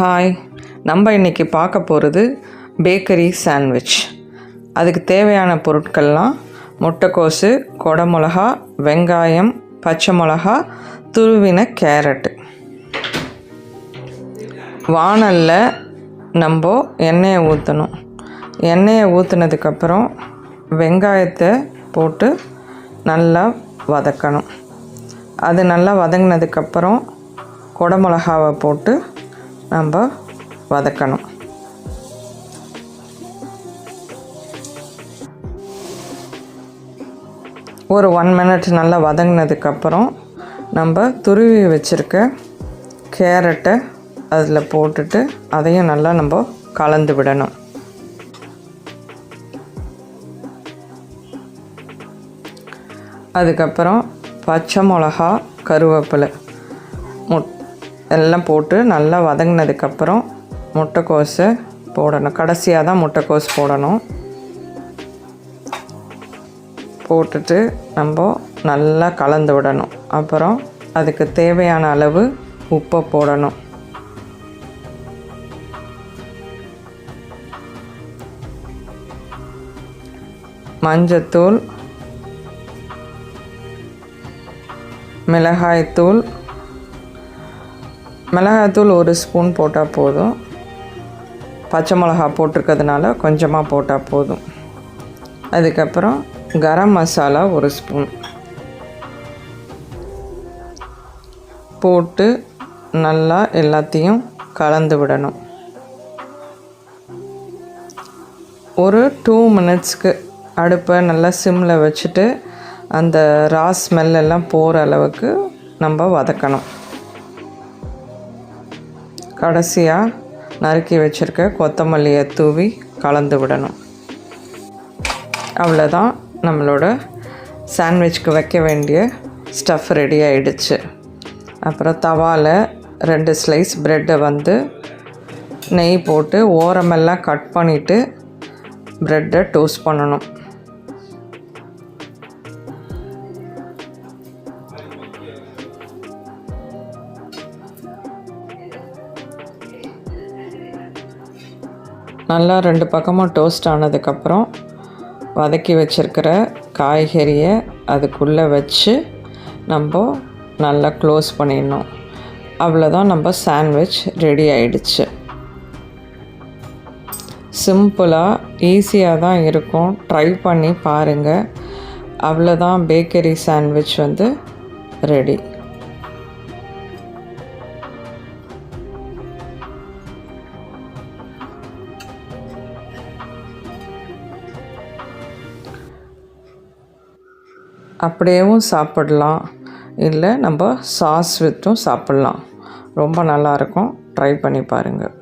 Hi, நம்ம இன்றைக்கி பார்க்க போகிறது பேக்கரி சாண்ட்விச். அதுக்கு தேவையான பொருட்கள்லாம் முட்டைக்கோசு, கொடமிளகா, வெங்காயம், பச்சை மிளகா, துருவின கேரட்டு. வாணலில் நம்ம எண்ணெயை ஊற்றணும். எண்ணெயை ஊற்றுனதுக்கப்புறம் வெங்காயத்தை போட்டு நல்லா வதக்கணும். அது நல்லா வதங்கினதுக்கப்புறம் கொடமிளகாவை போட்டு நம்ம வதக்கணும். ஒரு 1 minute நல்லா வதங்கினதுக்கப்புறம் நம்ம துருவி வச்சுருக்க கேரட்டை அதில் போட்டுட்டு அதையும் நல்லா நம்ம கலந்து விடணும். அதுக்கப்புறம் பச்சை மிளகா, கருவேப்பிலை எல்லாம் போட்டு நல்லா வதங்கினதுக்கப்புறம் முட்டைக்கோஸை போடணும். கடைசியாக தான் முட்டைக்கோஸ் போடணும். போட்டுட்டு நம்ம நல்லா கலந்து விடணும். அப்புறம் அதுக்கு தேவையான அளவு உப்பை போடணும். மஞ்சத்தூள், மிளகாய்த்தூள் 1 ஸ்பூன் போட்டால் போதும். பச்சை மிளகா போட்டிருக்கிறதுனால கொஞ்சமாக போட்டால் போதும். அதுக்கப்புறம் கரம் மசாலா 1 ஸ்பூன் போட்டு நல்லா எல்லாத்தையும் கலந்து விடணும். ஒரு 2 minutesக்கு அடுப்பை நல்லா சிம்மில் வச்சுட்டு அந்த ரா ஸ்மெல்லாம் போகிற அளவுக்கு நம்ம வதக்கணும். கடைசியாக நறுக்கி வச்சுருக்க கொத்தமல்லியை தூவி கலந்து விடணும். அவ்வளோதான், நம்மளோட சாண்ட்விச்சுக்கு வைக்க வேண்டிய ஸ்டஃப் ரெடி ஆகிடுச்சு. அப்புறம் தவாவில் 2 ஸ்லைஸ் ப்ரெட்டை நெய் போட்டு ஓரமெல்லாம் கட் பண்ணிவிட்டு ப்ரெட்டை டோஸ்ட் பண்ணணும். நல்லா 2 பக்கமும் டோஸ்ட் ஆனதுக்கப்புறம் வதக்கி வச்சுருக்கிற காய்கறியை அதுக்குள்ளே வச்சு நம்ம நல்லா க்ளோஸ் பண்ணிடணும். அவ்வளோதான், நம்ம சாண்ட்விச் ரெடி ஆகிடுச்சு. சிம்பிளாக ஈஸியாக தான் இருக்கும், ட்ரை பண்ணி பாருங்கள். அவ்வளோதான், பேக்கரி சாண்ட்விச் ரெடி. அப்படியேவும் சாப்பிடலாம், இல்லை நம்ம சாஸ் வித்தும் சாப்பிட்லாம். ரொம்ப நல்லாயிருக்கும், ட்ரை பண்ணி பாருங்கள்.